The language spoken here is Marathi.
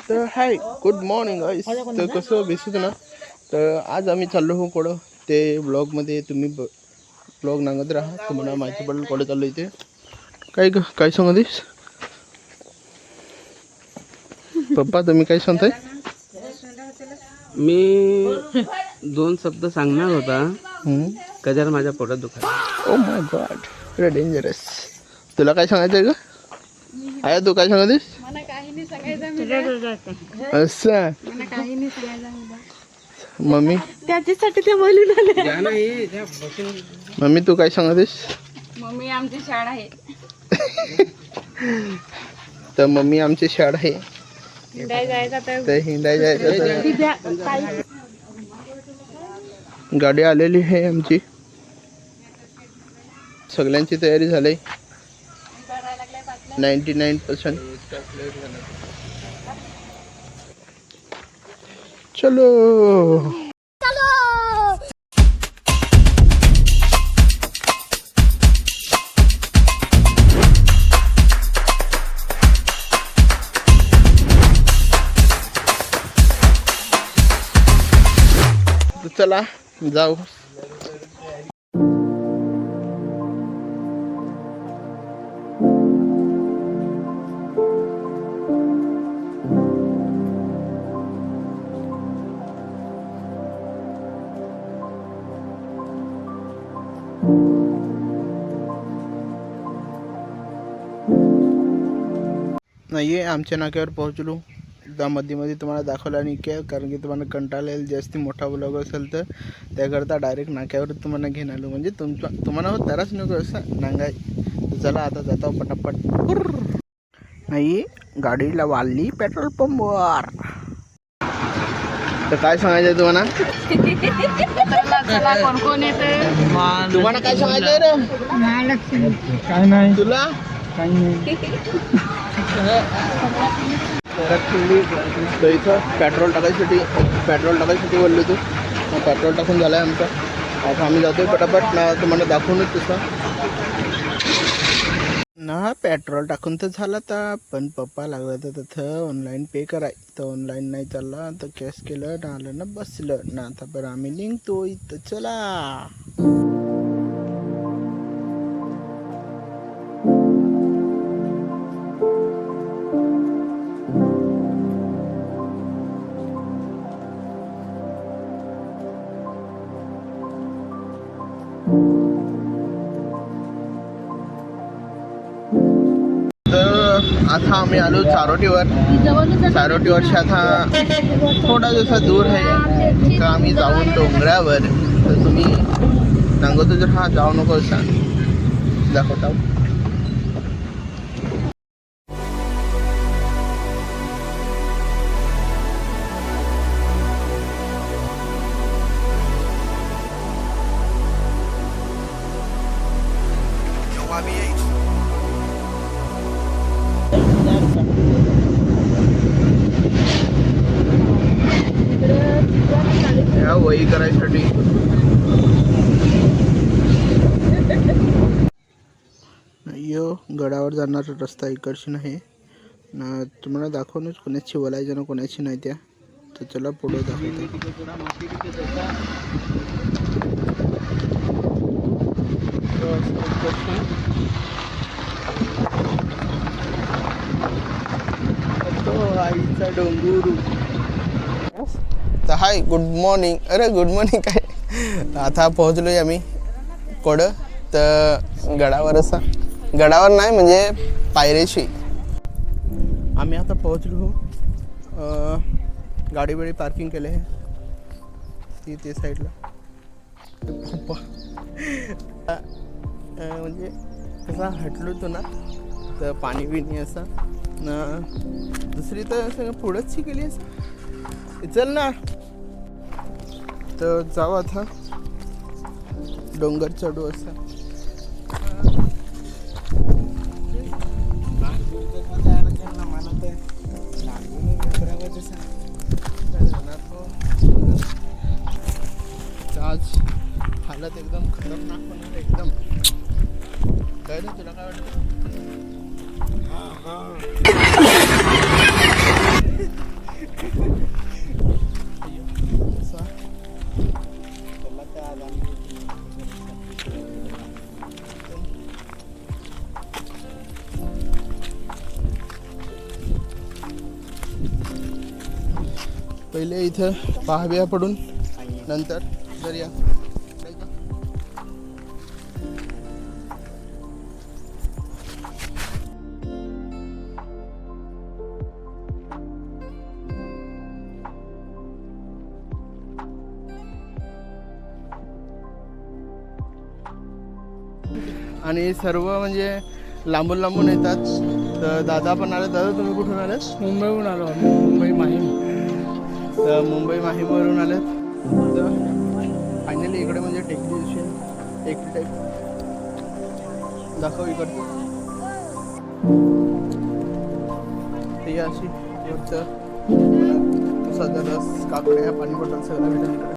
तर हाय गुड मॉर्निंग गाईस. तर कसं बेसिक ना, तर आज आम्ही चाललो हो कोडं ते ब्लॉगमध्ये तुम्ही ब्लॉग नांगत राहा, तुम्हाला माहिती पडेल कोडं चाललो इथे. काय सांगतेस पप्पा, तुम्ही काय सांगताय? मी 2 शब्द सांगणार होता, कधी माझ्या पोटात दुखत. Oh my God, it's dangerous. तुला काय सांगायचं आहे का? आया तू काय सांगतेस? मला काही नाही सांगायचं. असं मला काही नाही सांगायचं. मम्मी, त्याच्यासाठी ते बोलून आले. मम्मी तू काय सांगतेस? मम्मी आमची शाळा आहे. तर मम्मी आमची शाळा आहे, हिंडाय जायचा तर हिंडाय जायचं. तर गाडी आलेली आहे आमची, सगळ्यांची तयारी झाली 99%. चलो चला जाऊ. नाही आमच्या नाक्यावर पोहोचलो. एकदा मध्ये तुम्हाला दाखवला नाही काय, कारण की तुम्हाला कंटाळा येईल जास्ती मोठा ब्लॉग असेल तर, त्याकरता डायरेक्ट नाक्यावर तुम्हाला घेऊन आलो, म्हणजे तुम्हाला तरच नको असं नांगाय. चला आता जातो पटापट. नाही गाडीला वाढली पेट्रोल पंपवर. तर काय सांगायचं तुम्हाला? कोण कोण येते? तुम्हाला काय सांगायचं रे? काय नाही, तुला काही नाही. तर इथं पेट्रोल टाकायसाठी बोललो तू. पेट्रोल टाकून झालं आहे आमचं. आता आम्ही जातोय पटापट ना, तुम्हाला दाखवूनच तसं ना. पेट्रोल टाकून तर झालं तर, पण पप्पा लागलं तर तिथं ऑनलाईन पे कराय, तर ऑनलाईन नाही चाललं तर कॅश केलं ना, आलं ना बसलं ना. आता बरं आम्ही निघतो इथं. चला आता आम्ही आलो चारोटीवर. चारोटीवरच्या आता थोडा जसा दूर आहे का आम्ही जाऊन डोंगरावर. तर तुम्ही सांगतो जर हा जाऊ नको असा दाखवता. या वही करायसाठी यो गडावर जाणारा रस्ता इकडची नाही ना. तुम्हाला दाखवूनच कोणाची बोलायचं ना, कोणाची नाही त्या. तर चला पुढे दाखवतो. आईचा डोंगुरू. तर हाय गुड मॉर्निंग. अरे गुड मॉर्निंग काय, आता पोहोचलोय आम्ही कोडं. तर गडावर असा, गडावर नाही म्हणजे पायरीशी आम्ही आता पोहोचलो हो. गाडी बिडी पार्किंग केले आहे ते साईडला. म्हणजे कसा हटलो तो ना, तर पाणी बिणी असं ना. दुसरी तर असं पुढंच केली असं. चल ना, तर जाऊ आता डोंगर चढू असं. आज हालत एकदम खतरनाक होणार एकदम. काय ना, तुला काय वाटतं? पहिले इथं पहाव्या पडून नंतर दर्या. आणि सर्व म्हणजे लांबून लांबून येतात. तर दादा पण आले. दादा तुम्ही कुठून आलेत? मुंबईहून आलो आम्ही, मुंबई माहीम. तर मुंबई माहीमवरून आलेत. तर फायनली इकडे म्हणजे टेकडी अशी टेकडी टाईप दाखव इकडचं. ही अशी वरचं उसाचा रस, काकड्या, पाणी बॉटल सगळं भेटेल इकडे.